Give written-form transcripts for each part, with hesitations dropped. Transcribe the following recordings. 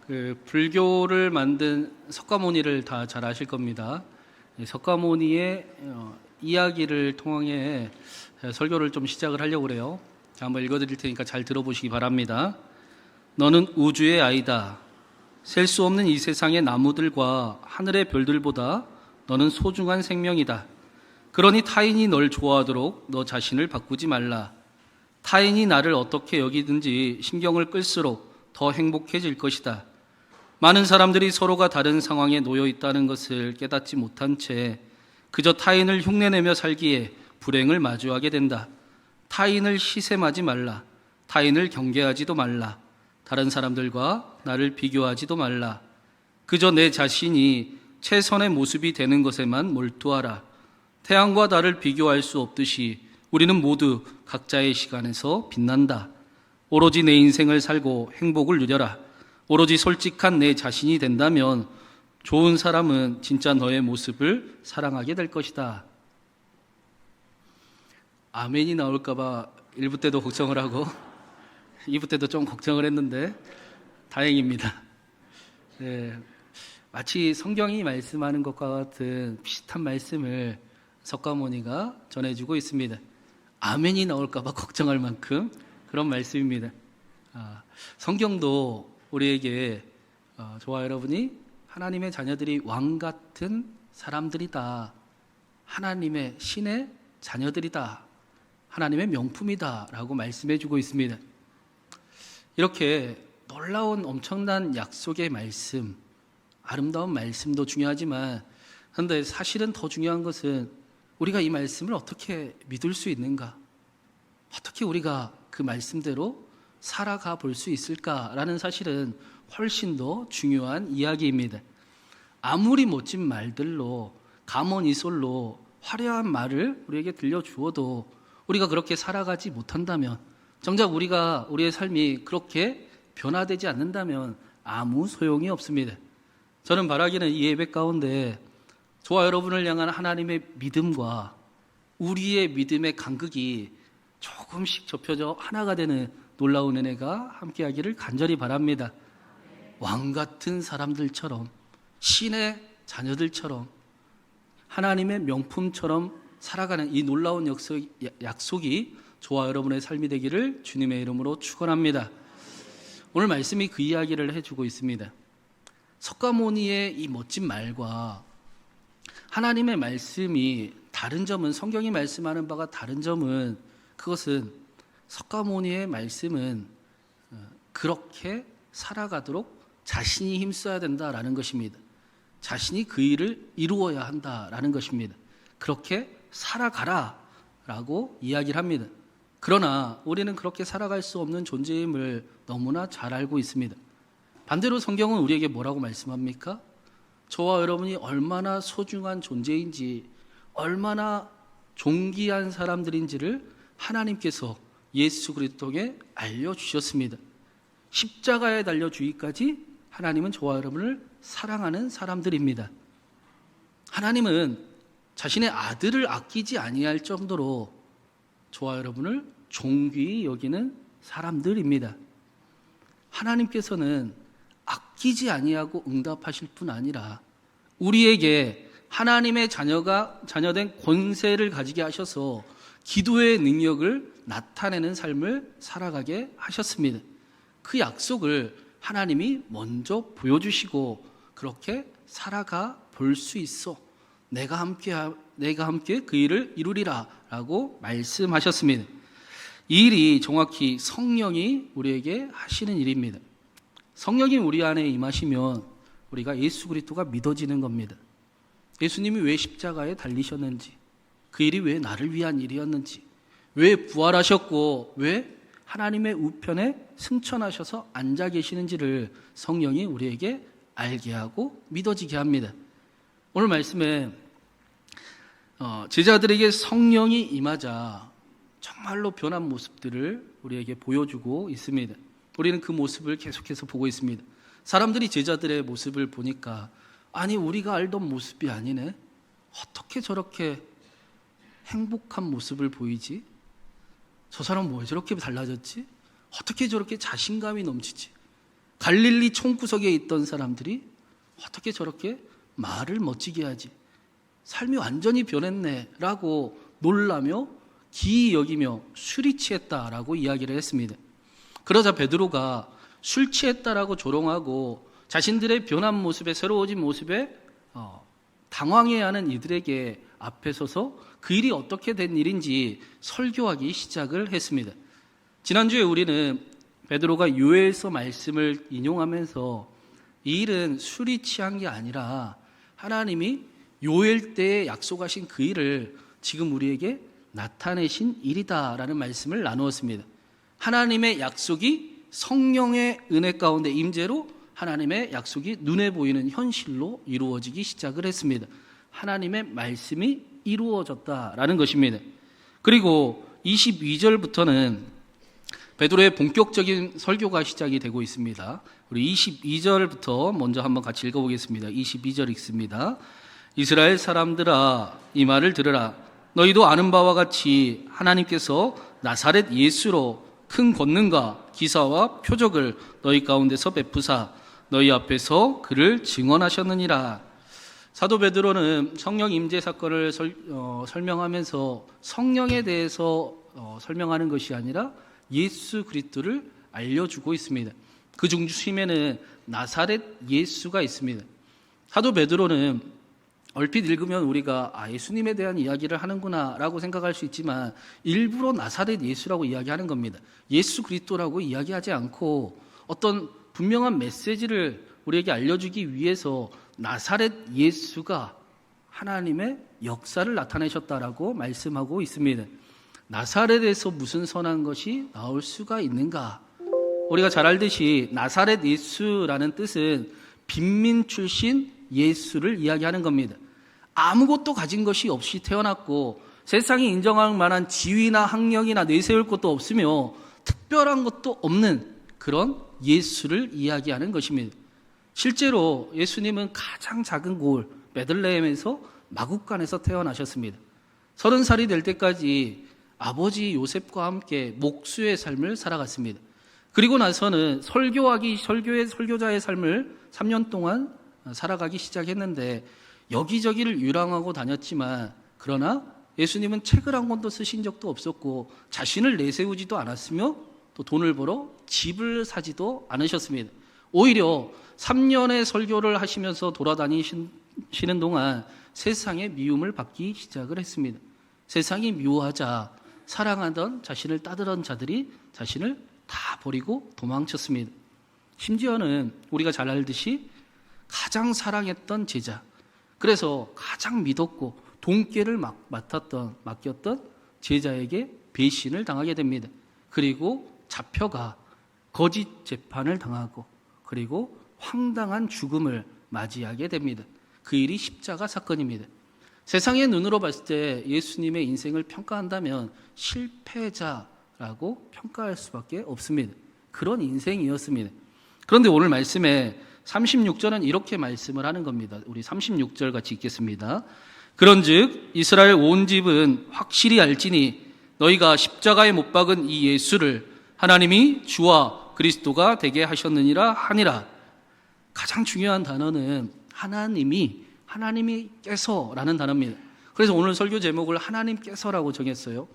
불교를 만든 석가모니를 다 잘 아실 겁니다. 석가모니의 이야기를 통해 설교를 좀 시작을 하려고 그래요. 자, 한번 읽어드릴 테니까 잘 들어보시기 바랍니다. 너는 우주의 아이다. 셀 수 없는 이 세상의 나무들과 하늘의 별들보다 너는 소중한 생명이다. 그러니 타인이 널 좋아하도록 너 자신을 바꾸지 말라. 타인이 나를 어떻게 여기든지 신경을 끌수록 더 행복해질 것이다. 많은 사람들이 서로가 다른 상황에 놓여 있다는 것을 깨닫지 못한 채 그저 타인을 흉내내며 살기에 불행을 마주하게 된다. 타인을 시샘하지 말라. 타인을 경계하지도 말라. 다른 사람들과 나를 비교하지도 말라. 그저 내 자신이 최선의 모습이 되는 것에만 몰두하라. 태양과 달을 비교할 수 없듯이 우리는 모두 각자의 시간에서 빛난다. 오로지 내 인생을 살고 행복을 누려라. 오로지 솔직한 내 자신이 된다면 좋은 사람은 진짜 너의 모습을 사랑하게 될 것이다. 아멘이 나올까봐 1부 때도 걱정을 하고 2부 때도 좀 걱정을 했는데 다행입니다. 네, 마치 성경이 말씀하는 것과 같은 비슷한 말씀을 석가모니가 전해주고 있습니다. 아멘이 나올까봐 걱정할 만큼 그런 말씀입니다. 성경도 우리에게 저와 여러분이 하나님의 자녀들이 왕 같은 사람들이다. 하나님의 신의 자녀들이다. 하나님의 명품이다. 라고 말씀해 주고 있습니다. 이렇게 놀라운 엄청난 약속의 말씀, 아름다운 말씀도 중요하지만 그런데 사실은 더 중요한 것은 우리가 이 말씀을 어떻게 믿을 수 있는가? 어떻게 우리가 그 말씀대로 살아가 볼 수 있을까라는 사실은 훨씬 더 중요한 이야기입니다. 아무리 멋진 말들로 가모니솔로 화려한 말을 우리에게 들려주어도 우리가 그렇게 살아가지 못한다면, 정작 우리가 우리의 삶이 그렇게 변화되지 않는다면 아무 소용이 없습니다. 저는 바라기는 이 예배 가운데 저와 여러분을 향한 하나님의 믿음과 우리의 믿음의 간극이 조금씩 좁혀져 하나가 되는 놀라운 은혜가 함께하기를 간절히 바랍니다. 왕 같은 사람들처럼, 신의 자녀들처럼, 하나님의 명품처럼 살아가는 이 놀라운 약속이 저와 여러분의 삶이 되기를 주님의 이름으로 축원합니다. 오늘 말씀이 그 이야기를 해주고 있습니다. 석가모니의 이 멋진 말과 하나님의 말씀이 다른 점은, 성경이 말씀하는 바가 다른 점은, 그것은 석가모니의 말씀은 그렇게 살아가도록 자신이 힘써야 된다라는 것입니다. 자신이 그 일을 이루어야 한다라는 것입니다. 그렇게 살아가라 라고 이야기를 합니다. 그러나 우리는 그렇게 살아갈 수 없는 존재임을 너무나 잘 알고 있습니다. 반대로 성경은 우리에게 뭐라고 말씀합니까? 저와 여러분이 얼마나 소중한 존재인지, 얼마나 존귀한 사람들인지를 하나님께서 예수 그리스도 통해 알려주셨습니다. 십자가에 달려 주기까지 하나님은 저와 여러분을 사랑하는 사람들입니다. 하나님은 자신의 아들을 아끼지 아니할 정도로 저와 여러분을 존귀히 여기는 사람들입니다. 하나님께서는 아끼지 아니하고 응답하실 뿐 아니라 우리에게 하나님의 자녀된 권세를 가지게 하셔서 기도의 능력을 나타내는 삶을 살아가게 하셨습니다. 그 약속을 하나님이 먼저 보여주시고 그렇게 살아가 볼 수 있어. 내가 함께 그 일을 이루리라 라고 말씀하셨습니다. 이 일이 정확히 성령이 우리에게 하시는 일입니다. 성령이 우리 안에 임하시면 우리가 예수 그리스도가 믿어지는 겁니다. 예수님이 왜 십자가에 달리셨는지, 그 일이 왜 나를 위한 일이었는지, 왜 부활하셨고 왜 하나님의 우편에 승천하셔서 앉아 계시는지를 성령이 우리에게 알게 하고 믿어지게 합니다. 오늘 말씀에 제자들에게 성령이 임하자 정말로 변한 모습들을 우리에게 보여주고 있습니다. 우리는 그 모습을 계속해서 보고 있습니다. 사람들이 제자들의 모습을 보니까 아니 우리가 알던 모습이 아니네. 어떻게 저렇게 행복한 모습을 보이지? 저 사람은 왜 저렇게 달라졌지? 어떻게 저렇게 자신감이 넘치지? 갈릴리 총구석에 있던 사람들이 어떻게 저렇게 말을 멋지게 하지? 삶이 완전히 변했네 라고 놀라며 기이 여기며 술이 취했다라고 이야기를 했습니다. 그러자 베드로가 술 취했다라고 조롱하고 자신들의 변한 모습에, 새로워진 모습에 당황해하는 이들에게 앞에 서서 그 일이 어떻게 된 일인지 설교하기 시작을 했습니다. 지난주에 우리는 베드로가 요엘서 말씀을 인용하면서 이 일은 술이 취한 게 아니라 하나님이 요엘 때에 약속하신 그 일을 지금 우리에게 나타내신 일이다라는 말씀을 나누었습니다. 하나님의 약속이 성령의 은혜 가운데 임재로 하나님의 약속이 눈에 보이는 현실로 이루어지기 시작을 했습니다. 하나님의 말씀이 이루어졌다라는 것입니다. 그리고 22절부터는 베드로의 본격적인 설교가 시작이 되고 있습니다. 우리 22절부터 먼저 한번 같이 읽어보겠습니다. 22절 읽습니다. 이스라엘 사람들아, 이 말을 들으라. 너희도 아는 바와 같이 하나님께서 나사렛 예수로 큰 권능과 기사와 표적을 너희 가운데서 베푸사 너희 앞에서 그를 증언하셨느니라. 사도 베드로는 성령 임재 사건을 설명하면서 성령에 대해서 설명하는 것이 아니라 예수 그리스도를 알려주고 있습니다. 그 중심에는 나사렛 예수가 있습니다. 사도 베드로는 얼핏 읽으면 우리가 예수님에 대한 이야기를 하는구나 라고 생각할 수 있지만 일부러 나사렛 예수라고 이야기하는 겁니다. 예수 그리스도라고 이야기하지 않고 어떤 분명한 메시지를 우리에게 알려주기 위해서 나사렛 예수가 하나님의 역사를 나타내셨다라고 말씀하고 있습니다. 나사렛에서 무슨 선한 것이 나올 수가 있는가? 우리가 잘 알듯이 나사렛 예수라는 뜻은 빈민 출신 예수를 이야기하는 겁니다. 아무것도 가진 것이 없이 태어났고 세상이 인정할 만한 지위나 학력이나 내세울 것도 없으며 특별한 것도 없는 그런 예수를 이야기하는 것입니다. 실제로 예수님은 가장 작은 고을 베들레헴에서 마구간에서 태어나셨습니다. 30살이 될 때까지 아버지 요셉과 함께 목수의 삶을 살아갔습니다. 그리고 나서는 설교자의 삶을 3년 동안 살아가기 시작했는데 여기저기를 유랑하고 다녔지만 그러나 예수님은 책을 한 권도 쓰신 적도 없었고 자신을 내세우지도 않았으며 또 돈을 벌어 집을 사지도 않으셨습니다. 오히려 3년의 설교를 하시면서 돌아다니시는 동안 세상의 미움을 받기 시작을 했습니다. 세상이 미워하자 사랑하던 자신을 따르던 자들이 자신을 다 버리고 도망쳤습니다. 심지어는 우리가 잘 알듯이 가장 사랑했던 제자, 그래서 가장 믿었고 돈깨를 맡겼던 제자에게 배신을 당하게 됩니다. 그리고 잡혀가 거짓 재판을 당하고 그리고 황당한 죽음을 맞이하게 됩니다. 그 일이 십자가 사건입니다. 세상의 눈으로 봤을 때 예수님의 인생을 평가한다면 실패자라고 평가할 수밖에 없습니다. 그런 인생이었습니다. 그런데 오늘 말씀에 36절은 이렇게 말씀을 하는 겁니다. 우리 36절 같이 읽겠습니다. 그런즉 이스라엘 온 집은 확실히 알지니 너희가 십자가에 못 박은 이 예수를 하나님이 주와 그리스도가 되게 하셨느니라 하니라. 가장 중요한 단어는 하나님께서라는 단어입니다. 그래서 오늘 설교 제목을 하나님께서라고 정했어요.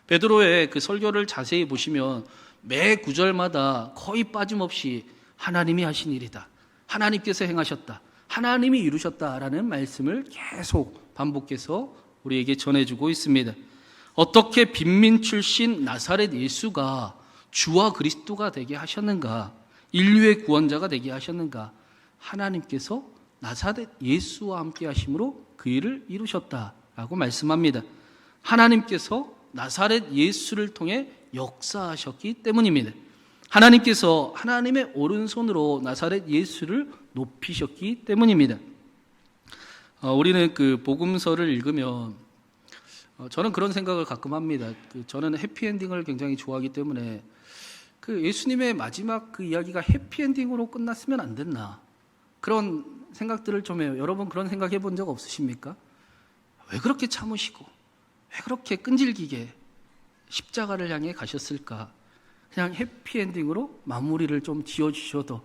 베드로의 그 설교를 자세히 보시면 매 구절마다 거의 빠짐없이 하나님이 하신 일이다, 하나님께서 행하셨다, 하나님이 이루셨다라는 말씀을 계속 반복해서 우리에게 전해주고 있습니다. 어떻게 빈민 출신 나사렛 예수가 주와 그리스도가 되게 하셨는가, 인류의 구원자가 되게 하셨는가? 하나님께서 나사렛 예수와 함께 하심으로 그 일을 이루셨다라고 말씀합니다. 하나님께서 나사렛 예수를 통해 역사하셨기 때문입니다. 하나님께서 하나님의 오른손으로 나사렛 예수를 높이셨기 때문입니다. 우리는 그 복음서를 읽으면 저는 그런 생각을 가끔 합니다. 저는 해피엔딩을 굉장히 좋아하기 때문에 그 예수님의 마지막 그 이야기가 해피엔딩으로 끝났으면 안 됐나, 그런 생각들을 좀 해요. 여러분 그런 생각 해본 적 없으십니까? 왜 그렇게 참으시고 왜 그렇게 끈질기게 십자가를 향해 가셨을까? 그냥 해피엔딩으로 마무리를 좀 지어주셔도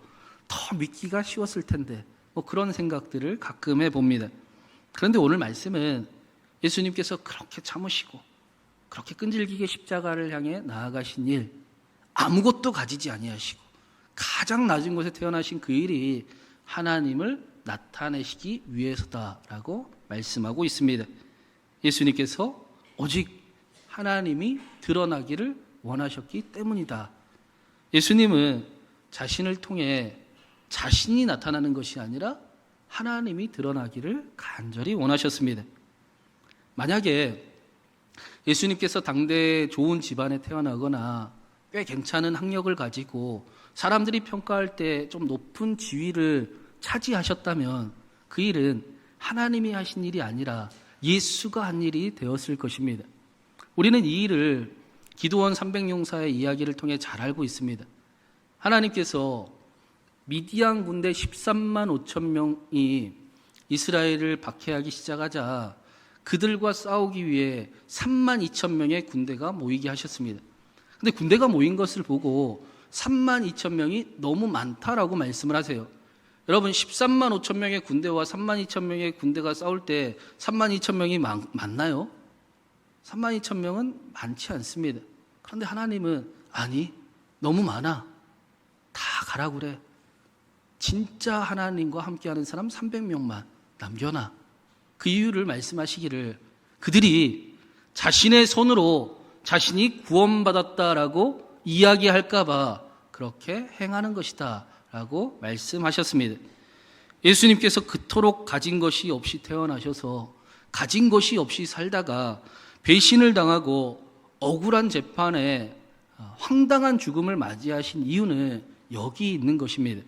더 믿기가 쉬웠을 텐데 그런 생각들을 가끔 해봅니다. 그런데 오늘 말씀은 예수님께서 그렇게 참으시고 그렇게 끈질기게 십자가를 향해 나아가신 일, 아무것도 가지지 아니하시고 가장 낮은 곳에 태어나신 그 일이 하나님을 나타내시기 위해서다라고 말씀하고 있습니다. 예수님께서 오직 하나님이 드러나기를 원하셨기 때문이다. 예수님은 자신을 통해 자신이 나타나는 것이 아니라 하나님이 드러나기를 간절히 원하셨습니다. 만약에 예수님께서 당대 좋은 집안에 태어나거나 꽤 괜찮은 학력을 가지고 사람들이 평가할 때 좀 높은 지위를 차지하셨다면 그 일은 하나님이 하신 일이 아니라 예수가 한 일이 되었을 것입니다. 우리는 이 일을 기드온 300용사의 이야기를 통해 잘 알고 있습니다. 하나님께서 미디안 군대 13만 5천 명이 이스라엘을 박해하기 시작하자 그들과 싸우기 위해 3만 2천 명의 군대가 모이게 하셨습니다. 근데 군대가 모인 것을 보고 3만 2천 명이 너무 많다라고 말씀을 하세요. 여러분 13만 5천 명의 군대와 3만 2천 명의 군대가 싸울 때 3만 2천 명이 많나요? 3만 2천 명은 많지 않습니다. 그런데 하나님은 아니 너무 많아. 다 가라 그래. 진짜 하나님과 함께하는 사람 300명만 남겨놔. 그 이유를 말씀하시기를 그들이 자신의 손으로 자신이 구원받았다라고 이야기할까 봐 그렇게 행하는 것이다 라고 말씀하셨습니다. 예수님께서 그토록 가진 것이 없이 태어나셔서 가진 것이 없이 살다가 배신을 당하고 억울한 재판에 황당한 죽음을 맞이하신 이유는 여기 있는 것입니다.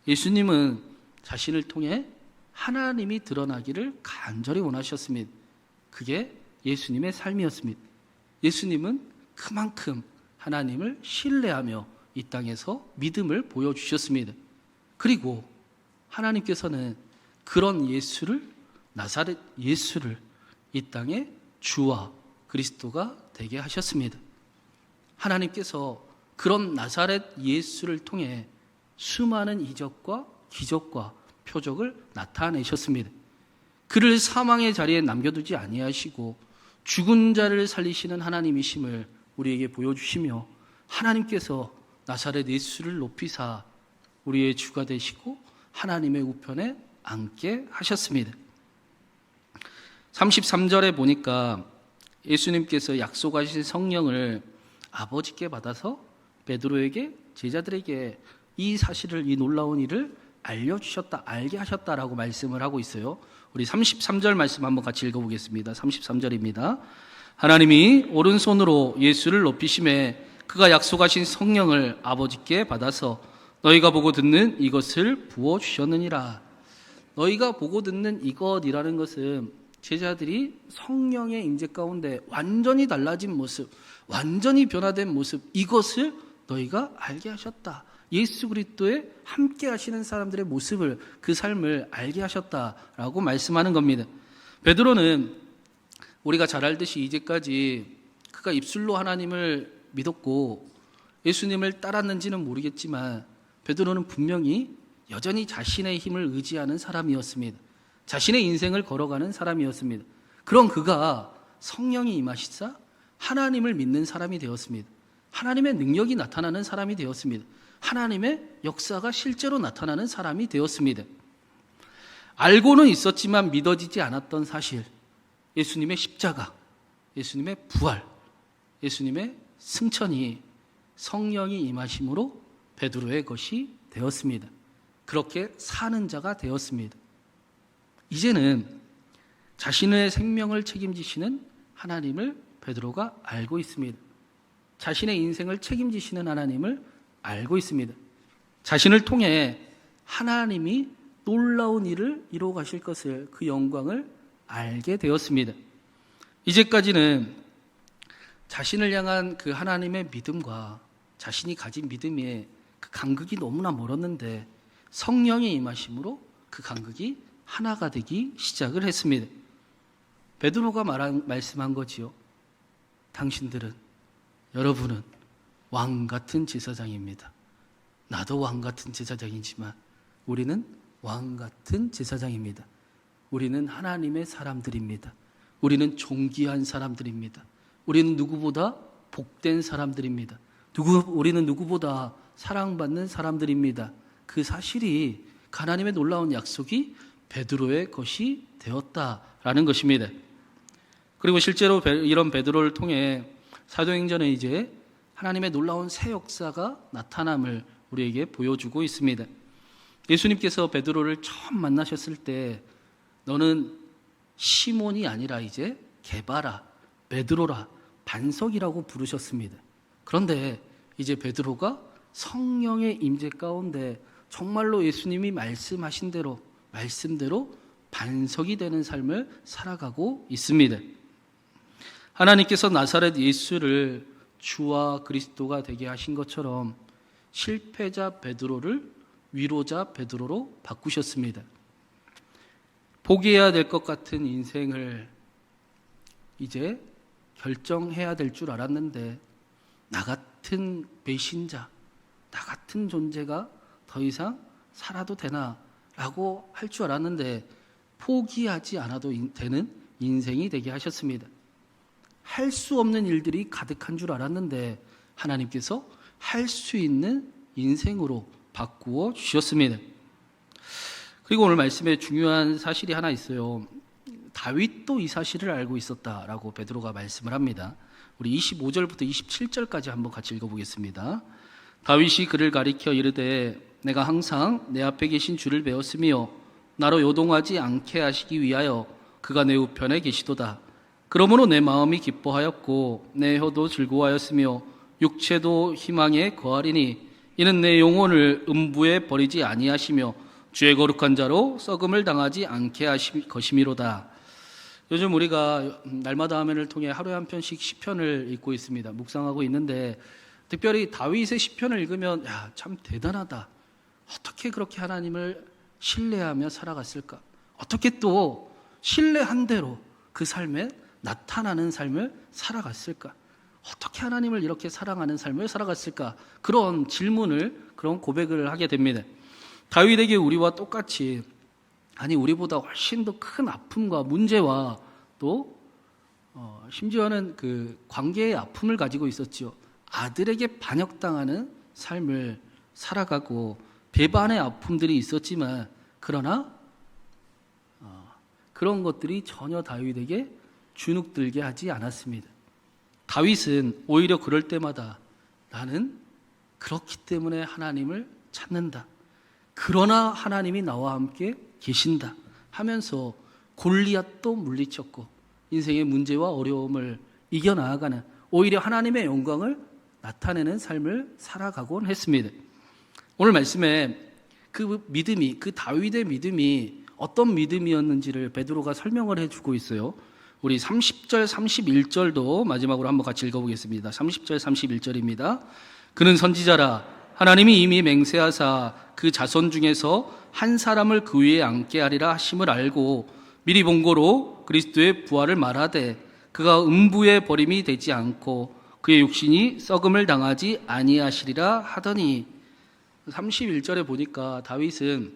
예수님은 자신을 통해 하나님이 드러나기를 간절히 원하셨습니다. 그게 예수님의 삶이었습니다. 예수님은 그만큼 하나님을 신뢰하며 이 땅에서 믿음을 보여주셨습니다. 그리고 하나님께서는 그런 예수를, 나사렛 예수를 이 땅에 주와 그리스도가 되게 하셨습니다. 하나님께서 그런 나사렛 예수를 통해 수많은 이적과 기적과 표적을 나타내셨습니다. 그를 사망의 자리에 남겨두지 아니하시고 죽은 자를 살리시는 하나님이심을 우리에게 보여주시며 하나님께서 나사렛 예수를 높이사 우리의 주가 되시고 하나님의 우편에 앉게 하셨습니다. 33절에 보니까 예수님께서 약속하신 성령을 아버지께 받아서 베드로에게 제자들에게 이 사실을, 이 놀라운 일을 알려주셨다, 알게 하셨다라고 말씀을 하고 있어요. 우리 33절 말씀 한번 같이 읽어보겠습니다. 33절입니다. 하나님이 오른손으로 예수를 높이심에 그가 약속하신 성령을 아버지께 받아서 너희가 보고 듣는 이것을 부어주셨느니라. 너희가 보고 듣는 이것이라는 것은 제자들이 성령의 임재 가운데 완전히 달라진 모습, 완전히 변화된 모습, 이것을 너희가 알게 하셨다. 예수 그리스도의 함께 하시는 사람들의 모습을, 그 삶을 알게 하셨다라고 말씀하는 겁니다. 베드로는 우리가 잘 알듯이 이제까지 그가 입술로 하나님을 믿었고 예수님을 따랐는지는 모르겠지만 베드로는 분명히 여전히 자신의 힘을 의지하는 사람이었습니다. 자신의 인생을 걸어가는 사람이었습니다. 그런 그가 성령이 임하시자 하나님을 믿는 사람이 되었습니다. 하나님의 능력이 나타나는 사람이 되었습니다. 하나님의 역사가 실제로 나타나는 사람이 되었습니다. 알고는 있었지만 믿어지지 않았던 사실, 예수님의 십자가, 예수님의 부활, 예수님의 승천이 성령이 임하심으로 베드로의 것이 되었습니다. 그렇게 사는 자가 되었습니다. 이제는 자신의 생명을 책임지시는 하나님을 베드로가 알고 있습니다. 자신의 인생을 책임지시는 하나님을 알고 있습니다. 자신을 통해 하나님이 놀라운 일을 이루어 가실 것을, 그 영광을 알게 되었습니다. 이제까지는 자신을 향한 그 하나님의 믿음과 자신이 가진 믿음의 그 간극이 너무나 멀었는데 성령의 임하심으로 그 간극이 하나가 되기 시작을 했습니다. 베드로가 말씀한 거지요. 당신들은, 여러분은 왕 같은 제사장입니다. 나도 왕 같은 제사장이지만 우리는 왕 같은 제사장입니다. 우리는 하나님의 사람들입니다. 우리는 존귀한 사람들입니다. 우리는 누구보다 복된 사람들입니다. 우리는 누구보다 사랑받는 사람들입니다. 그 사실이 하나님의 놀라운 약속이 베드로의 것이 되었다라는 것입니다. 그리고 실제로 이런 베드로를 통해 사도행전에 이제 하나님의 놀라운 새 역사가 나타남을 우리에게 보여주고 있습니다. 예수님께서 베드로를 처음 만나셨을 때 너는 시몬이 아니라 이제 게바라, 베드로라, 반석이라고 부르셨습니다. 그런데 이제 베드로가 성령의 임재 가운데 정말로 예수님이 말씀하신 대로 말씀대로 반석이 되는 삶을 살아가고 있습니다. 하나님께서 나사렛 예수를 주와 그리스도가 되게 하신 것처럼 실패자 베드로를 위로자 베드로로 바꾸셨습니다. 포기해야 될 것 같은 인생을 이제 결정해야 될 줄 알았는데 나 같은 배신자, 나 같은 존재가 더 이상 살아도 되나 라고 할 줄 알았는데 포기하지 않아도 되는 인생이 되게 하셨습니다. 할 수 없는 일들이 가득한 줄 알았는데 하나님께서 할 수 있는 인생으로 바꾸어 주셨습니다. 그리고 오늘 말씀에 중요한 사실이 하나 있어요. 다윗도 이 사실을 알고 있었다라고 베드로가 말씀을 합니다. 우리 25절부터 27절까지 한번 같이 읽어보겠습니다. 다윗이 그를 가리켜 이르되 내가 항상 내 앞에 계신 주를 배웠으며 나로 요동하지 않게 하시기 위하여 그가 내 우편에 계시도다. 그러므로 내 마음이 기뻐하였고 내 혀도 즐거워하였으며 육체도 희망에 거하리니 이는 내 영혼을 음부에 버리지 아니하시며 주의 거룩한 자로 썩음을 당하지 않게 하실 것이미로다. 요즘 우리가 날마다 화면을 통해 하루에 한 편씩 시편을 읽고 있습니다. 묵상하고 있는데 특별히 다윗의 시편을 읽으면 참 대단하다. 어떻게 그렇게 하나님을 신뢰하며 살아갔을까? 어떻게 또 신뢰한 대로 그 삶에 나타나는 삶을 살아갔을까? 어떻게 하나님을 이렇게 사랑하는 삶을 살아갔을까? 그런 질문을, 그런 고백을 하게 됩니다. 다윗에게 우리와 똑같이, 아니 우리보다 훨씬 더 큰 아픔과 문제와 또 심지어는 그 관계의 아픔을 가지고 있었지요. 아들에게 반역당하는 삶을 살아가고 배반의 아픔들이 있었지만 그러나 그런 것들이 전혀 다윗에게 주눅들게 하지 않았습니다. 다윗은 오히려 그럴 때마다 나는 그렇기 때문에 하나님을 찾는다. 그러나 하나님이 나와 함께 계신다 하면서 골리앗도 물리쳤고 인생의 문제와 어려움을 이겨나가는 오히려 하나님의 영광을 나타내는 삶을 살아가곤 했습니다. 오늘 말씀에 그 믿음이, 그 다윗의 믿음이 어떤 믿음이었는지를 베드로가 설명을 해주고 있어요. 우리 30절, 31절도 마지막으로 한번 같이 읽어보겠습니다. 30절, 31절입니다. 그는 선지자라 하나님이 이미 맹세하사 그 자손 중에서 한 사람을 그 위에 앉게 하리라 하심을 알고 미리 본고로 그리스도의 부활을 말하되 그가 음부의 버림이 되지 않고 그의 육신이 썩음을 당하지 아니하시리라 하더니 31절에 보니까 다윗은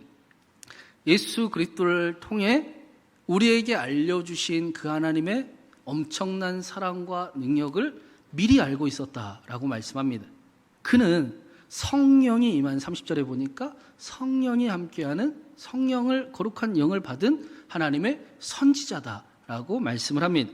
예수 그리스도를 통해 우리에게 알려주신 그 하나님의 엄청난 사랑과 능력을 미리 알고 있었다라고 말씀합니다. 그는 성령이 임한 30절에 보니까 성령이 함께하는 성령을 거룩한 영을 받은 하나님의 선지자다라고 말씀을 합니다.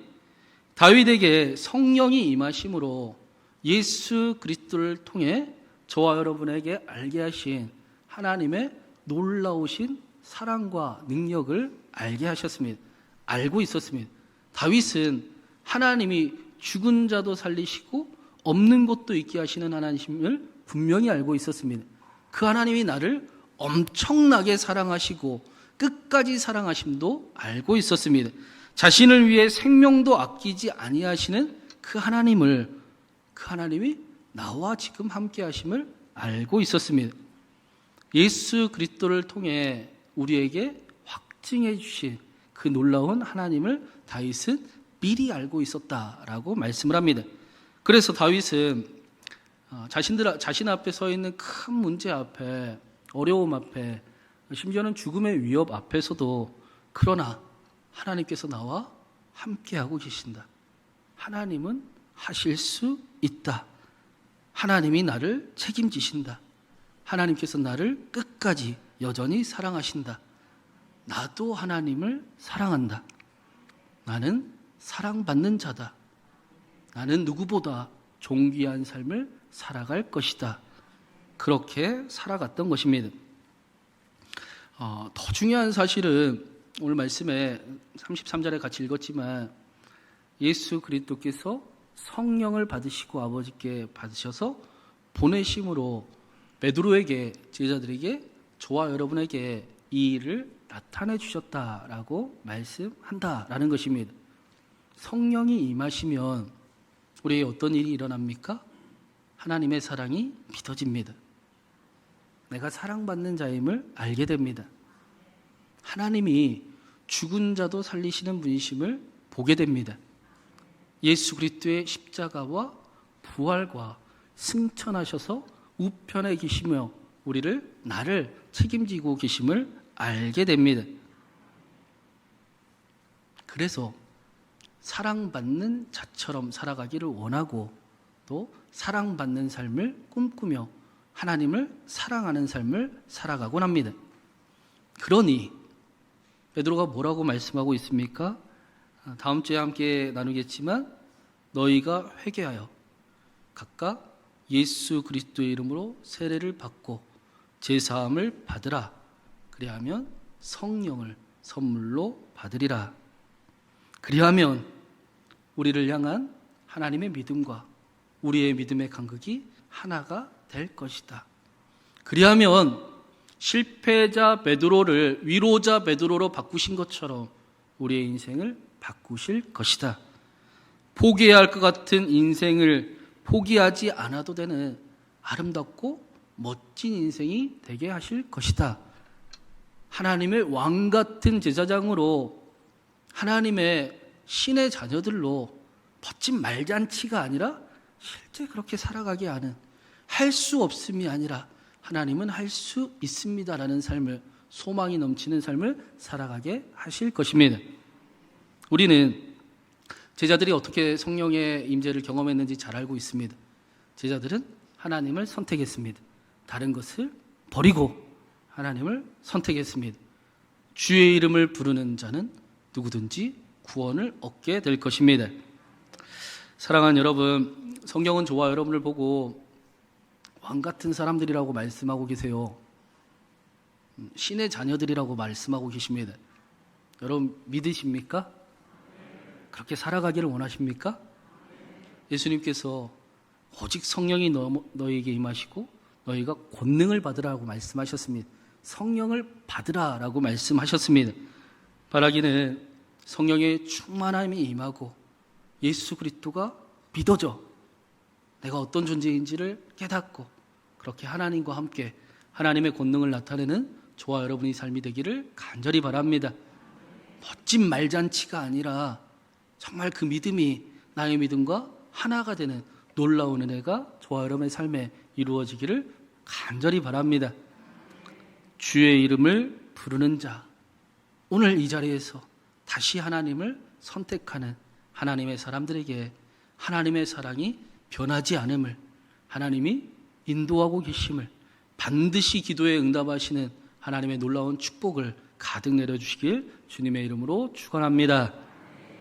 다윗에게 성령이 임하심으로 예수 그리스도를 통해 저와 여러분에게 알게 하신 하나님의 놀라우신 사랑과 능력을 알게 하셨습니다. 알고 있었습니다. 다윗은 하나님이 죽은 자도 살리시고 없는 것도 있게 하시는 하나님을 분명히 알고 있었습니다. 그 하나님이 나를 엄청나게 사랑하시고 끝까지 사랑하심도 알고 있었습니다. 자신을 위해 생명도 아끼지 아니하시는 그 하나님을, 그 하나님이 나와 지금 함께 하심을 알고 있었습니다. 예수 그리스도를 통해 우리에게 확증해 주신 그 놀라운 하나님을 다윗은 미리 알고 있었다라고 말씀을 합니다. 그래서 다윗은 자신 앞에 서 있는 큰 문제 앞에, 어려움 앞에, 심지어는 죽음의 위협 앞에서도 그러나 하나님께서 나와 함께하고 계신다. 하나님은 하실 수 있다. 하나님이 나를 책임지신다. 하나님께서 나를 끝까지 여전히 사랑하신다. 나도 하나님을 사랑한다. 나는 사랑받는 자다. 나는 누구보다 존귀한 삶을 살아갈 것이다. 그렇게 살아갔던 것입니다. 더 중요한 사실은 오늘 말씀에 33절에 같이 읽었지만 예수 그리스도께서 성령을 받으시고 아버지께 받으셔서 보내심으로 베드로에게, 제자들에게, 저와 여러분에게 이 일을 나타내 주셨다라고 말씀한다라는 것입니다. 성령이 임하시면 우리에게 어떤 일이 일어납니까? 하나님의 사랑이 믿어집니다. 내가 사랑받는 자임을 알게 됩니다. 하나님이 죽은 자도 살리시는 분이심을 보게 됩니다. 예수 그리스도의 십자가와 부활과 승천하셔서 우편에 계시며 나를 책임지고 계심을 알게 됩니다. 그래서 사랑받는 자처럼 살아가기를 원하고 또 사랑받는 삶을 꿈꾸며 하나님을 사랑하는 삶을 살아가곤 합니다. 그러니 베드로가 뭐라고 말씀하고 있습니까? 다음 주에 함께 나누겠지만 너희가 회개하여 각각 예수 그리스도의 이름으로 세례를 받고 제사함을 받으라. 그리하면 성령을 선물로 받으리라. 그리하면 우리를 향한 하나님의 믿음과 우리의 믿음의 간극이 하나가 될 것이다. 그리하면 실패자 베드로를 위로자 베드로로 바꾸신 것처럼 우리의 인생을 바꾸실 것이다. 포기해야 할 것 같은 인생을 포기하지 않아도 되는 아름답고 멋진 인생이 되게 하실 것이다. 하나님의 왕 같은 제사장으로 하나님의 신의 자녀들로 멋진 말잔치가 아니라 실제 그렇게 살아가게 하는, 할 수 없음이 아니라 하나님은 할 수 있습니다라는 삶을, 소망이 넘치는 삶을 살아가게 하실 것입니다. 우리는 제자들이 어떻게 성령의 임재를 경험했는지 잘 알고 있습니다. 제자들은 하나님을 선택했습니다. 다른 것을 버리고 하나님을 선택했습니다. 주의 이름을 부르는 자는 누구든지 구원을 얻게 될 것입니다. 사랑하는 여러분, 성경은 저와 여러분을 보고 왕 같은 사람들이라고 말씀하고 계세요. 신의 자녀들이라고 말씀하고 계십니다. 여러분 믿으십니까? 그렇게 살아가기를 원하십니까? 예수님께서 오직 성령이 너희에게 임하시고 너희가 권능을 받으라고 말씀하셨습니다. 성령을 받으라라고 말씀하셨습니다. 바라기는 성령의 충만함이 임하고 예수 그리스도가 믿어져 내가 어떤 존재인지를 깨닫고 그렇게 하나님과 함께 하나님의 권능을 나타내는 저와 여러분의 삶이 되기를 간절히 바랍니다. 멋진 말잔치가 아니라 정말 그 믿음이 나의 믿음과 하나가 되는 놀라운 은혜가 저와 여러분의 삶에 이루어지기를 간절히 바랍니다. 주의 이름을 부르는 자, 오늘 이 자리에서 다시 하나님을 선택하는 하나님의 사람들에게 하나님의 사랑이 변하지 않음을, 하나님이 인도하고 계심을, 반드시 기도에 응답하시는 하나님의 놀라운 축복을 가득 내려주시길 주님의 이름으로 축원합니다.